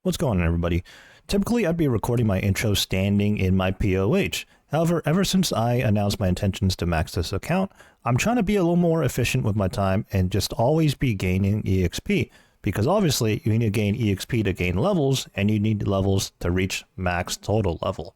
What's going on, everybody? Typically, I'd be recording my intro standing in my POH. However, ever since I announced my intentions to max this account, I'm trying to be a little more efficient with my time and just always be gaining EXP. Because obviously, you need to gain EXP to gain levels, and you need levels to reach max total level.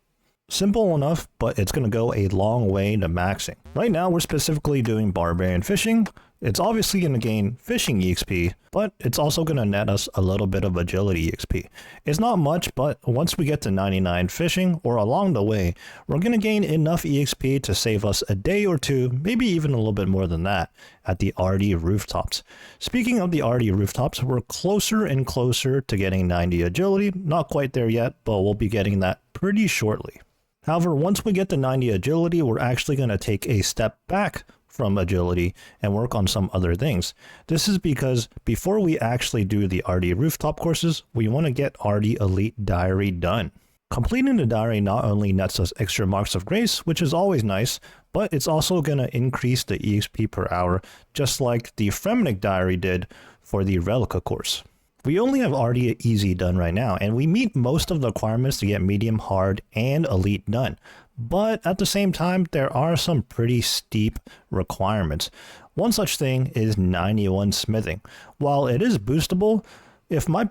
Simple enough, but it's going to go a long way to maxing. Right now, we're specifically doing barbarian fishing. It's obviously going to gain fishing EXP, but it's also going to net us a little bit of agility EXP. It's not much, but once we get to 99 fishing, or along the way, we're going to gain enough EXP to save us a day or two, maybe even a little bit more than that, at the RD rooftops. Speaking of the RD rooftops, we're closer and closer to getting 90 agility. Not quite there yet, but we'll be getting that pretty shortly. However, once we get to 90 agility, we're actually going to take a step back from agility and work on some other things. This is because before we actually do the RD rooftop courses, we want to get RD Elite Diary done. Completing the diary not only nets us extra marks of grace, which is always nice, but it's also going to increase the EXP per hour, just like the Fremenic diary did for the Relica course. We only have RD Easy done right now, and we meet most of the requirements to get medium, hard, and elite done. But at the same time, there are some pretty steep requirements. One such thing is 91 smithing. While it is boostable, if my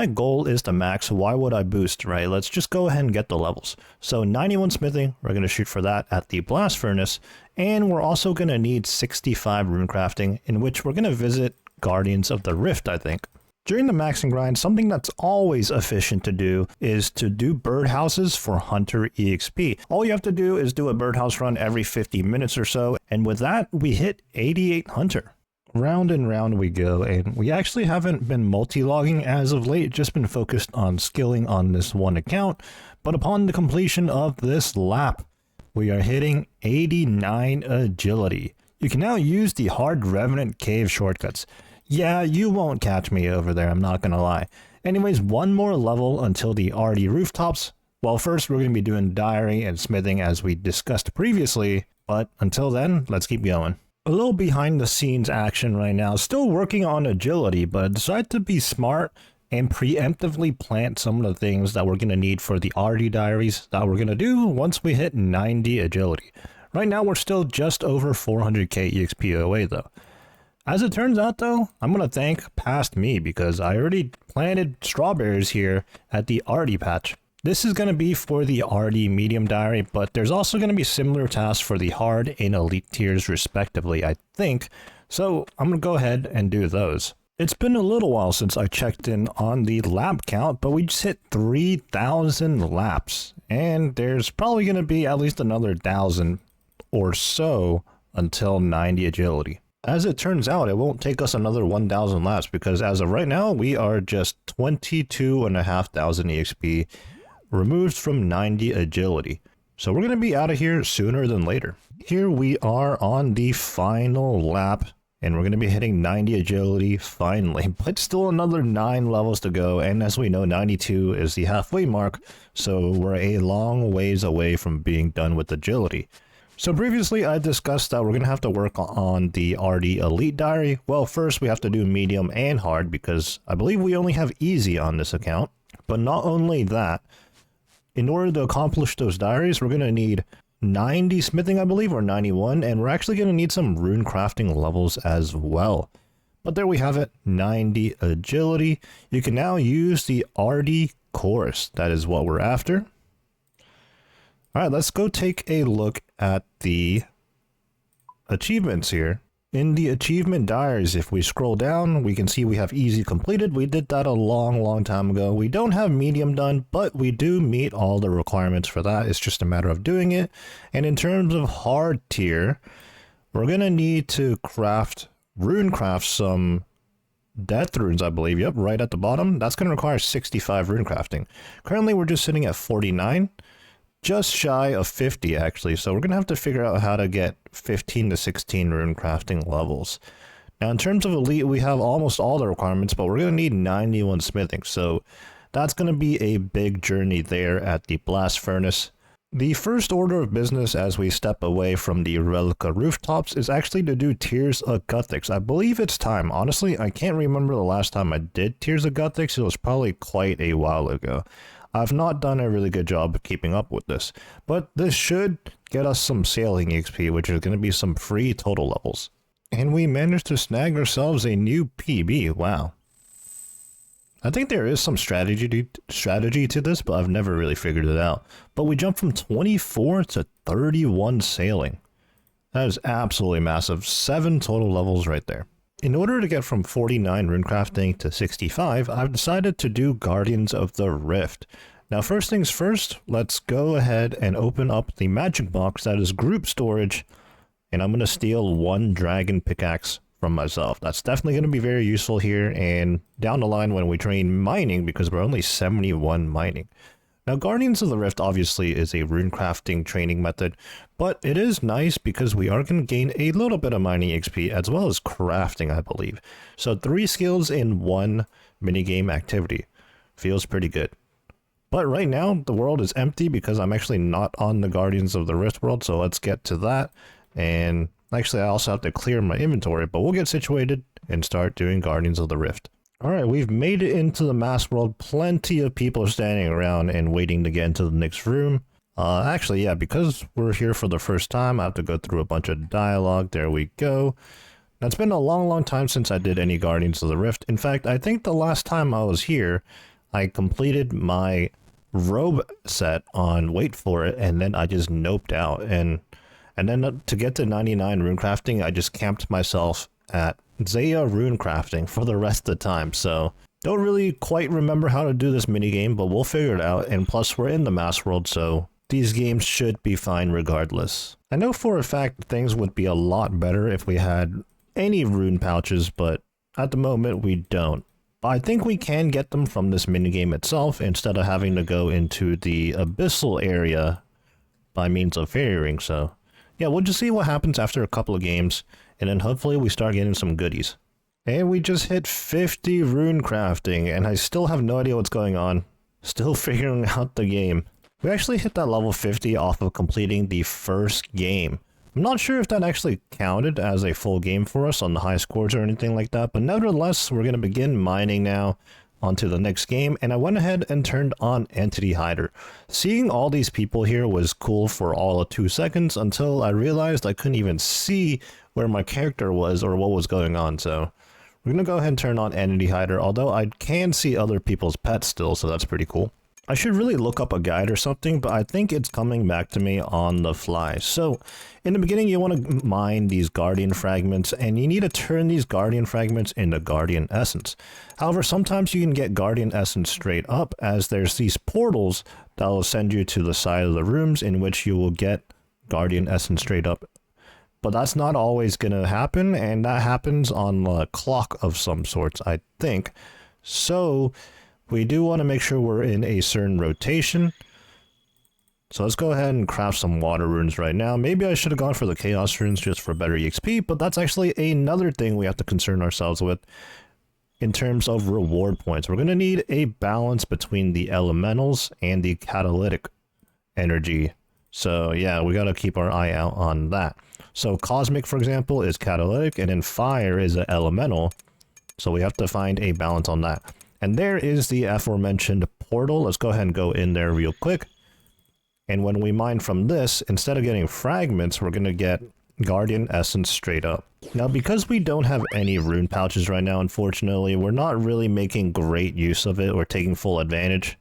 goal is to max, why would I boost, right? Let's just go ahead and get the levels. So 91 smithing, we're going to shoot for that at the blast furnace, and we're also going to need 65 runecrafting, in which we're going to visit Guardians of the Rift, I think. During the maxing grind, something that's always efficient to do is to do birdhouses for Hunter EXP. All you have to do is do a birdhouse run every 50 minutes or so, and with that, we hit 88 Hunter. Round and round we go, and we actually haven't been multi-logging as of late, just been focused on skilling on this one account, but upon the completion of this lap, we are hitting 89 agility. You can now use the Hard Revenant Cave shortcuts. Yeah, you won't catch me over there, I'm not gonna lie. Anyways, one more level until the RD rooftops. Well, first we're gonna be doing diary and smithing as we discussed previously, but until then, let's keep going. A little behind the scenes action right now, still working on agility, but I decided to be smart and preemptively plant some of the things that we're gonna need for the RD diaries that we're gonna do once we hit 90 agility. Right now we're still just over 400k EXP away though. As it turns out though, I'm going to thank past me because I already planted strawberries here at the RD patch. This is going to be for the RD medium diary, but there's also going to be similar tasks for the hard and elite tiers respectively, I think. So I'm going to go ahead and do those. It's been a little while since I checked in on the lap count, but we just hit 3,000 laps. And there's probably going to be at least another 1,000 or so until 90 agility. As it turns out, it won't take us another 1,000 laps because as of right now, we are just 22,500 EXP removed from 90 agility. So we're going to be out of here sooner than later. Here we are on the final lap and we're going to be hitting 90 agility finally, but still another 9 levels to go. And as we know, 92 is the halfway mark. So we're a long ways away from being done with agility. So previously I discussed that we're going to have to work on the RD Elite Diary. Well, first we have to do medium and hard because I believe we only have easy on this account. But not only that, in order to accomplish those diaries, we're going to need 90 smithing, I believe, or 91, and we're actually going to need some runecrafting levels as well. But there we have it, 90 agility. You can now use the RD course. That is what we're after. All right, let's go take a look at the achievements here. In the achievement diaries, if we scroll down, we can see we have easy completed. We did that a long time ago. We don't have medium done, but we do meet all the requirements for that. It's just a matter of doing it. And in terms of hard tier, we're going to need to runecraft some death runes, I believe. Yep, right at the bottom. That's going to require 65 runecrafting. Currently, we're just sitting at 49. Just shy of 50 actually, so we're gonna have to figure out how to get 15 to 16 runecrafting levels. Now in terms of elite, we have almost all the requirements, but we're gonna need 91 smithing, so that's gonna be a big journey there at the blast furnace. The first order of business as we step away from the Relica rooftops is actually to do Tears of Guthix. I believe it's time. Honestly, I can't remember the last time I did Tears of Guthix. It was probably quite a while ago. I've not done a really good job of keeping up with this, but this should get us some sailing XP, which is going to be some free total levels. And we managed to snag ourselves a new PB. Wow. I think there is some strategy to this, but I've never really figured it out. But we jumped from 24 to 31 sailing. That is absolutely massive. 7 total levels right there. In order to get from 49 runecrafting to 65, I've decided to do Guardians of the Rift. Now, first things first, let's go ahead and open up the magic box that is group storage, and I'm going to steal 1 dragon pickaxe from myself. That's definitely going to be very useful here and down the line when we train mining, because we're only 71 mining. Now, Guardians of the Rift obviously is a runecrafting training method, but it is nice because we are going to gain a little bit of mining XP as well as crafting, I believe. So 3 skills in 1 minigame activity. Feels pretty good. But right now, the world is empty because I'm actually not on the Guardians of the Rift world, so let's get to that. And actually, I also have to clear my inventory, but we'll get situated and start doing Guardians of the Rift. Alright, we've made it into the mass world. Plenty of people standing around and waiting to get into the next room. Actually, yeah, because we're here for the first time, I have to go through a bunch of dialogue. There we go. Now, it's been a long time since I did any Guardians of the Rift. In fact, I think the last time I was here, I completed my robe set on wait for it, and then I just noped out. And then to get to 99 runecrafting, I just camped myself at Zaya runecrafting for the rest of the time. So don't really quite remember how to do this minigame, but we'll figure it out. And plus, we're in the mass world, so these games should be fine regardless. I know for a fact things would be a lot better if we had any rune pouches, but at the moment we don't. But I think we can get them from this minigame itself instead of having to go into the abyssal area by means of ferrying. So yeah, we'll just see what happens after a couple of games, and then hopefully we start getting some goodies. And we just hit 50 runecrafting, and I still have no idea what's going on. Still figuring out the game. We actually hit that level 50 off of completing the first game. I'm not sure if that actually counted as a full game for us on the high scores or anything like that, but nevertheless, we're going to begin mining now onto the next game, and I went ahead and turned on Entity Hider. Seeing all these people here was cool for all of 2 seconds until I realized I couldn't even see where my character was or what was going on, so we're going to go ahead and turn on Entity Hider, although I can see other people's pets still, so that's pretty cool. I should really look up a guide or something, but I think it's coming back to me on the fly. So, in the beginning, you want to mine these Guardian fragments, and you need to turn these Guardian fragments into Guardian Essence. However, sometimes you can get Guardian Essence straight up, as there's these portals that will send you to the side of the rooms in which you will get Guardian Essence straight up. But that's not always going to happen, and that happens on a clock of some sorts, I think. So we do want to make sure we're in a certain rotation. So let's go ahead and craft some water runes right now. Maybe I should have gone for the chaos runes just for better EXP, but that's actually another thing we have to concern ourselves with in terms of reward points. We're going to need a balance between the elementals and the catalytic energy. So yeah, we got to keep our eye out on that. So cosmic, for example, is catalytic, and then fire is an elemental. So we have to find a balance on that. And there is the aforementioned portal. Let's go ahead and go in there real quick. And when we mine from this, instead of getting fragments, we're going to get Guardian Essence straight up. Now, because we don't have any rune pouches right now, unfortunately, we're not really making great use of it or taking full advantage.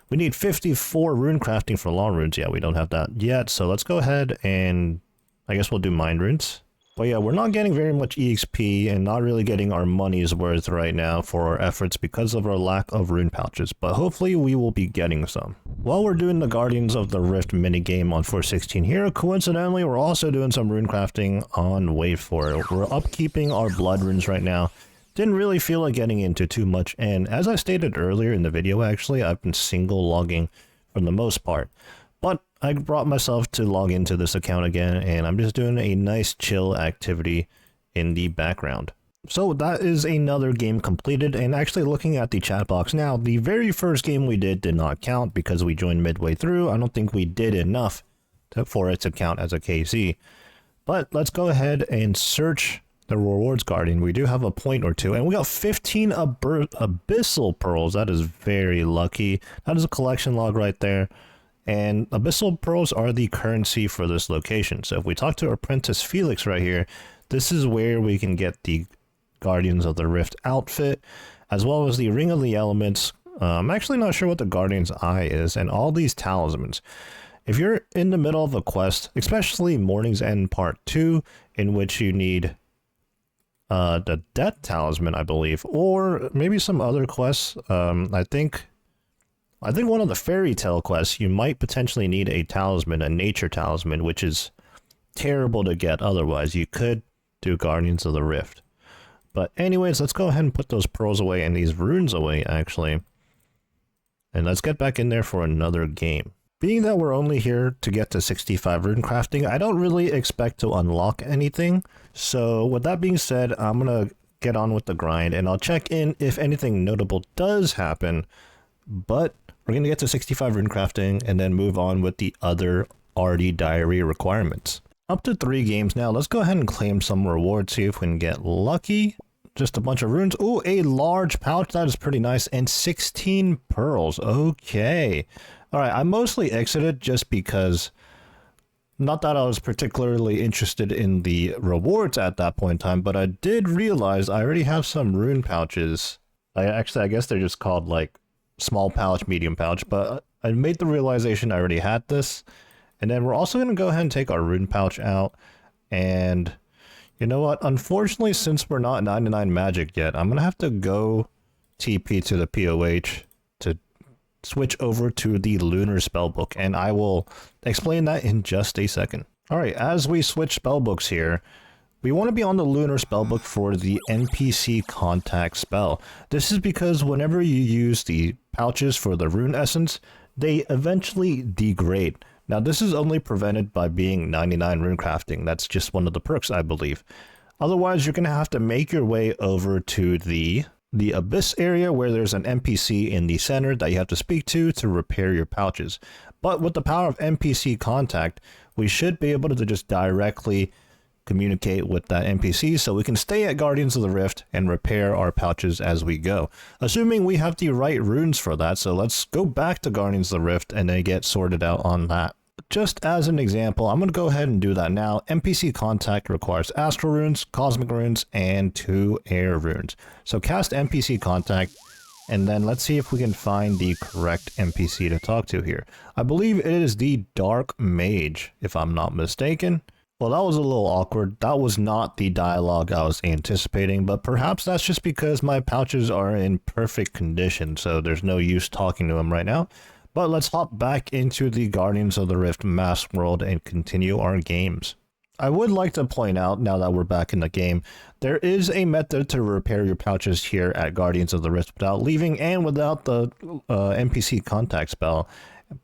We need 54 rune crafting for long runes. Yeah, we don't have that yet. So let's go ahead and I guess we'll do mine runes. But yeah, we're not getting very much EXP and not really getting our money's worth right now for our efforts because of our lack of rune pouches, but hopefully we will be getting some. While we're doing the Guardians of the Rift minigame on 416 here, coincidentally, we're also doing some rune crafting on Wait For It. We're upkeeping our blood runes right now. Didn't really feel like getting into too much, and as I stated earlier in the video, actually, I've been single logging for the most part. But I brought myself to log into this account again, and I'm just doing a nice chill activity in the background. So that is another game completed, and actually looking at the chat box now, the very first game we did not count because we joined midway through. I don't think we did enough for it to count as a KC. But let's go ahead and search the rewards guardian. We do have a point or two, and we got 15 abyssal pearls. That is very lucky. That is a collection log right there. And abyssal pearls are the currency for this location. So if we talk to Apprentice Felix right here, this is where we can get the Guardians of the Rift outfit, as well as the Ring of the Elements. I'm actually not sure what the Guardian's Eye is, and all these talismans. If you're in the middle of a quest, especially Morning's End Part 2, in which you need the Death Talisman, I believe, or maybe some other quests, I think one of the Fairy Tale quests, you might potentially need a talisman, a nature talisman, which is terrible to get otherwise. You could do Guardians of the Rift. But anyways, let's go ahead and put those pearls away and these runes away, actually. And let's get back in there for another game. Being that we're only here to get to 65 rune crafting, I don't really expect to unlock anything. So with that being said, I'm going to get on with the grind and I'll check in if anything notable does happen. But we're going to get to 65 rune crafting and then move on with the other RD diary requirements. Up to 3 games now. Let's go ahead and claim some rewards, see if we can get lucky. Just a bunch of runes. Oh, a large pouch. That is pretty nice. And 16 pearls. Okay. All right. I mostly exited just because, not that I was particularly interested in the rewards at that point in time, but I did realize I already have some rune pouches. I guess they're just called like small pouch, medium pouch, but I made the realization I already had this. And then we're also going to go ahead and take our rune pouch out. And you know what? Unfortunately, since we're not 99 magic yet, I'm going to have to go TP to the POH to switch over to the lunar spellbook. And I will explain that in just a second. All right, as we switch spellbooks here, we want to be on the lunar spellbook for the NPC contact spell. This is because whenever you use the pouches for the rune essence, they eventually degrade. Now, this is only prevented by being 99 rune crafting. That's just one of the perks, I believe. Otherwise, you're going to have to make your way over to the Abyss area where there's an NPC in the center that you have to speak to repair your pouches. But with the power of NPC contact, we should be able to just directly communicate with that NPC so we can stay at Guardians of the Rift and repair our pouches as we go. Assuming we have the right runes for that, so let's go back to Guardians of the Rift and then get sorted out on that. Just as an example, I'm going to go ahead and do that now. NPC contact requires astral runes, cosmic runes, and 2 air runes. So cast NPC contact, and then let's see if we can find the correct NPC to talk to here. I believe it is the Dark Mage, if I'm not mistaken. Well, that was a little awkward. That was not the dialogue I was anticipating, but perhaps that's just because my pouches are in perfect condition, so there's no use talking to him right now. But let's hop back into the Guardians of the Rift Mask World and continue our games. I would like to point out, now that we're back in the game, there is a method to repair your pouches here at Guardians of the Rift without leaving and without the NPC contact spell.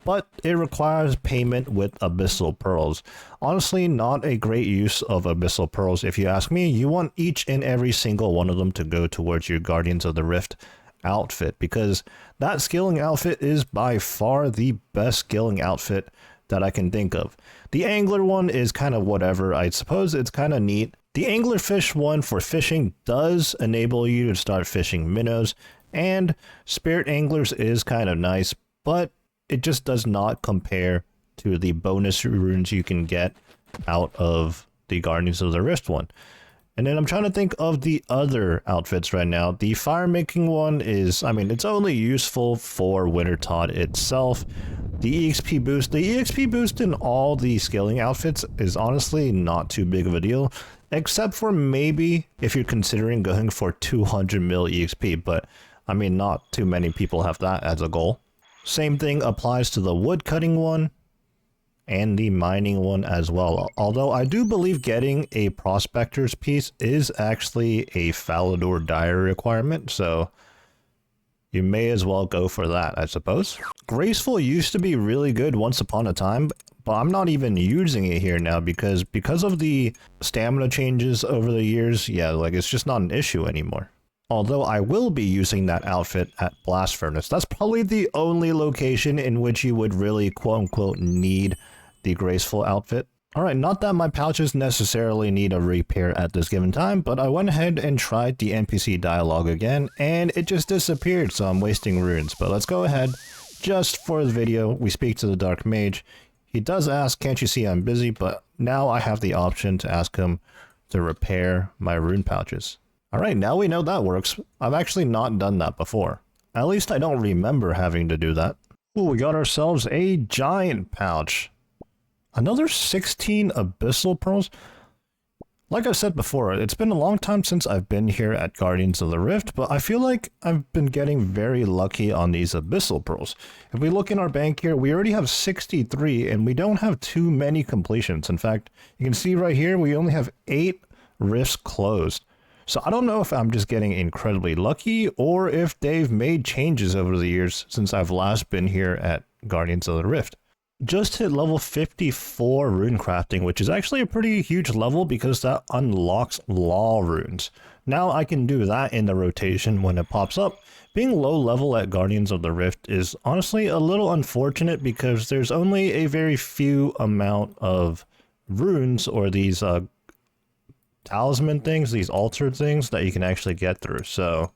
But it requires payment with Abyssal Pearls. Honestly, not a great use of Abyssal Pearls if you ask me. You want each and every single one of them to go towards your Guardians of the Rift outfit, because that skilling outfit is by far the best skilling outfit that I can think of. The angler one is kind of whatever. I suppose it's kind of neat. The anglerfish one for fishing does enable you to start fishing minnows, and spirit anglers is kind of nice, but it just does not compare to the bonus runes you can get out of the Guardians of the Rift one. And then I'm trying to think of the other outfits right now. The fire making one is, I mean, it's only useful for Wintertodt itself. The EXP boost in all the skilling outfits is honestly not too big of a deal, except for maybe if you're considering going for 200 mil EXP, but I mean, not too many people have that as a goal. Same thing applies to the wood cutting one and the mining one as well. Although I do believe getting a prospector's piece is actually a Falador diary requirement, so you may as well go for that, I suppose. Graceful used to be really good once upon a time, but I'm not even using it here now because of the stamina changes over the years. Yeah, like it's just not an issue anymore. Although I will be using that outfit at Blast Furnace. That's probably the only location in which you would really quote-unquote need the graceful outfit. Alright, not that my pouches necessarily need a repair at this given time, but I went ahead and tried the NPC dialogue again, and it just disappeared, so I'm wasting runes. But let's go ahead, just for the video, we speak to the Dark Mage. He does ask, can't you see I'm busy, but now I have the option to ask him to repair my rune pouches. Alright, now we know that works. I've actually not done that before. At least I don't remember having to do that. Ooh, we got ourselves a giant pouch. Another 16 abyssal pearls? Like I said before, it's been a long time since I've been here at Guardians of the Rift, but I feel like I've been getting very lucky on these abyssal pearls. If we look in our bank here, we already have 63, and we don't have too many completions. In fact, you can see right here, we only have 8 rifts closed. So I don't know if I'm just getting incredibly lucky, or if they've made changes over the years since I've last been here at Guardians of the Rift. Just hit level 54 runecrafting, which is actually a pretty huge level because that unlocks law runes. Now I can do that in the rotation when it pops up. Being low level at Guardians of the Rift is honestly a little unfortunate because there's only a very few amount of runes or these talisman things, these altar things that you can actually get through. So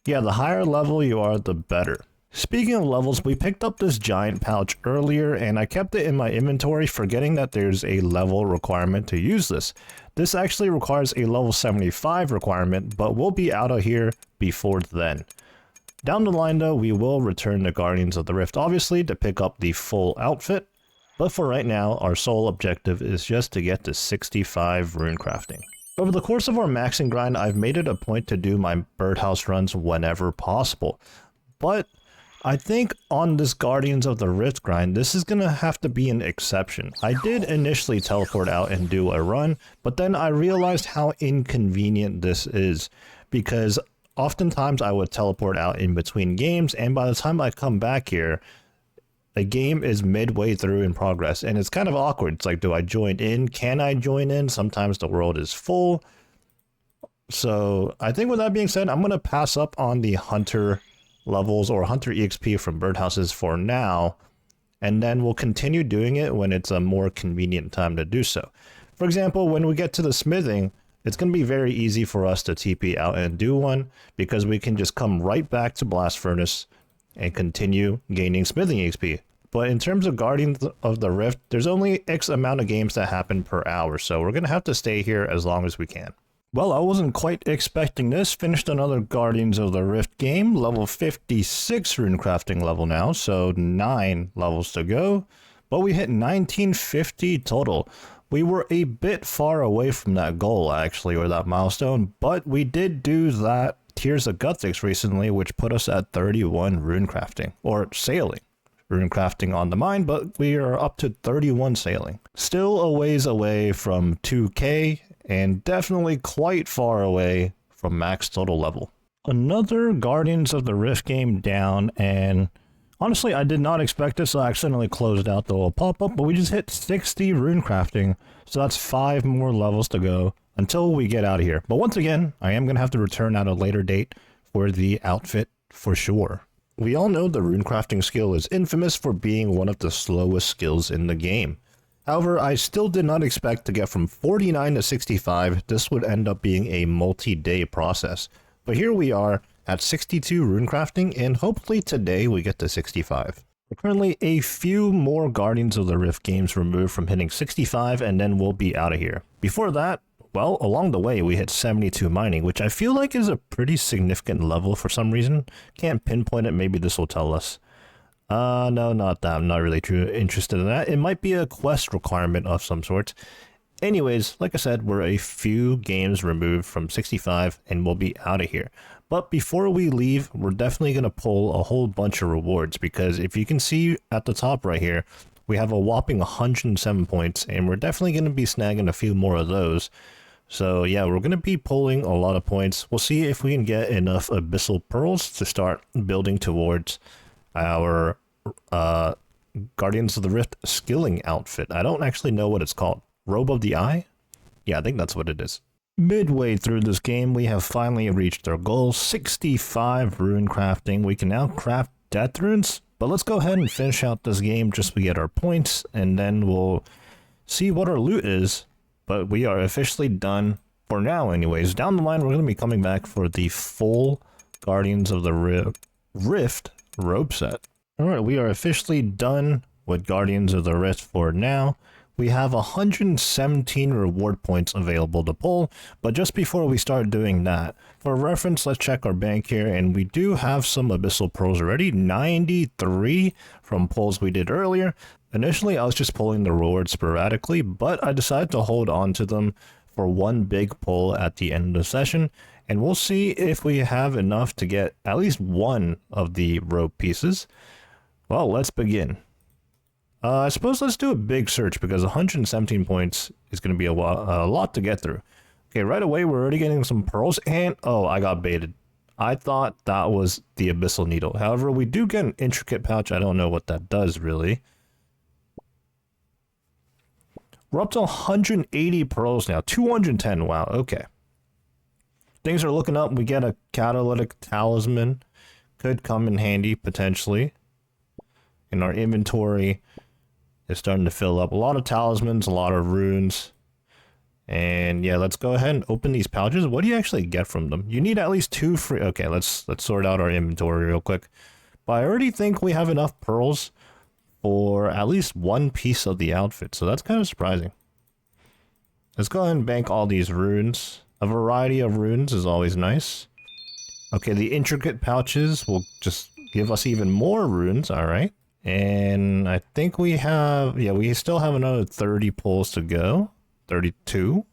yeah, the higher level you are, the better. Speaking of levels, we picked up this giant pouch earlier and I kept it in my inventory forgetting that there's a level requirement to use this. This actually requires a level 75 requirement, but we'll be out of here before then. Down the line though, we will return to Guardians of the Rift obviously to pick up the full outfit, but for right now, our sole objective is just to get to 65 runecrafting. Over the course of our maxing grind, I've made it a point to do my birdhouse runs whenever possible, but I think on this Guardians of the Rift grind, this is going to have to be an exception. I did initially teleport out and do a run, but then I realized how inconvenient this is, because oftentimes I would teleport out in between games, and by the time I come back here, the game is midway through in progress, and it's kind of awkward. It's like, do I join in? Can I join in? Sometimes the world is full. So I think with that being said, I'm going to pass up on the hunter levels or hunter exp from birdhouses for now, and then we'll continue doing it when it's a more convenient time to do so. For example, when we get to the smithing, it's going to be very easy for us to TP out and do one because we can just come right back to Blast Furnace and continue gaining smithing XP. But in terms of Guardians of the Rift, there's only X amount of games that happen per hour, so we're going to have to stay here as long as we can. Well, I wasn't quite expecting this. Finished another Guardians of the Rift game, level 56 runecrafting level now, so 9 levels to go. But we hit 1950 total. We were a bit far away from that goal, actually, or that milestone, but we did do that Tears of Guthix recently, which put us at 31 runecrafting, or sailing. Runecrafting on the mind, but we are up to 31 sailing. Still a ways away from 2k, and definitely quite far away from max total level. Another Guardians of the Rift game down, and honestly I did not expect this, so I accidentally closed out the little pop-up, but we just hit 60 runecrafting, so that's 5 more levels to go until we get out of here. But once again, I am going to have to return at a later date for the outfit for sure. We all know the runecrafting skill is infamous for being one of the slowest skills in the game. However, I still did not expect to get from 49 to 65. This would end up being a multi-day process. But here we are at 62 runecrafting, and hopefully today we get to 65. We're currently a few more Guardians of the Rift games removed from hitting 65, and then we'll be out of here. Before that, well, along the way we hit 72 mining, which I feel like is a pretty significant level for some reason. Can't pinpoint it, maybe this will tell us. No, not that. I'm not really interested in that. It might be a quest requirement of some sort. Anyways, like I said, we're a few games removed from 65 and we'll be out of here. But before we leave, we're definitely going to pull a whole bunch of rewards, because if you can see at the top right here, we have a whopping 107 points, and we're definitely going to be snagging a few more of those. So yeah, we're going to be pulling a lot of points. We'll see if we can get enough abyssal pearls to start building towards our Guardians of the Rift skilling outfit. I don't actually know what it's called. Robe of the Eye? Yeah, I think that's what it is. Midway through this game, we have finally reached our goal, 65 rune crafting. We can now craft death runes, but let's go ahead and finish out this game just to get our points, and then we'll see what our loot is. But we are officially done for now anyways. Down the line, we're going to be coming back for the full Guardians of the Rift robe set. Alright, we are officially done with Guardians of the Rift for now. We have 117 reward points available to pull, but just before we start doing that, for reference, let's check our bank here, and we do have some Abyssal Pearls already, 93 from pulls we did earlier. Initially, I was just pulling the rewards sporadically, but I decided to hold on to them for one big pull at the end of the session, and we'll see if we have enough to get at least one of the rope pieces. Well, let's begin. I suppose let's do a big search because 117 points is going to be a lot to get through. Okay, right away we're already getting some pearls, and oh, I got baited. I thought that was the Abyssal Needle. However, we do get an intricate pouch. I don't know what that does really. We're up to 180 pearls now. 210, wow, okay. Things are looking up. We get a catalytic talisman. Could come in handy, potentially. In our inventory, it's starting to fill up. A lot of talismans, a lot of runes. And yeah, let's go ahead and open these pouches. What do you actually get from them? You need at least 2 free... Okay, let's sort out our inventory real quick. But I already think we have enough pearls for at least one piece of the outfit. So that's kind of surprising. Let's go ahead and bank all these runes. A variety of runes is always nice. Okay, the intricate pouches will just give us even more runes. All right. And I think we have, yeah, we still have another 30 pulls to go. 32.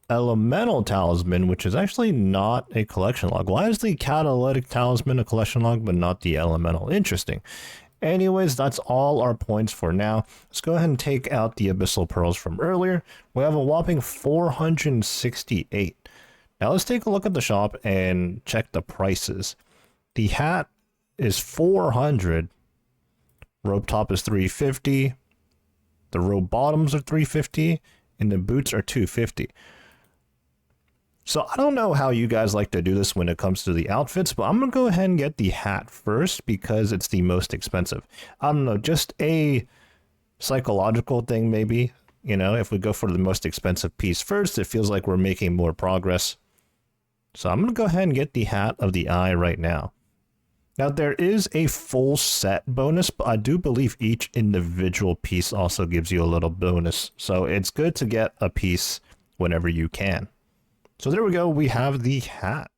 Elemental Talisman, which is actually not a collection log. Why is the Catalytic Talisman a collection log, but not the Elemental? Interesting. Anyways, that's all our points for now. Let's go ahead and take out the Abyssal Pearls from earlier. We have a whopping 468. Now let's take a look at the shop and check the prices. The hat is 400. Robe top is 350. The robe bottoms are 350. And the boots are 250. So I don't know how you guys like to do this when it comes to the outfits, but I'm going to go ahead and get the hat first because it's the most expensive. I don't know, just a psychological thing maybe. You know, if we go for the most expensive piece first, it feels like we're making more progress. So I'm going to go ahead and get the hat of the eye right now. Now there is a full set bonus, but I do believe each individual piece also gives you a little bonus. So it's good to get a piece whenever you can. So there we go, we have the hat.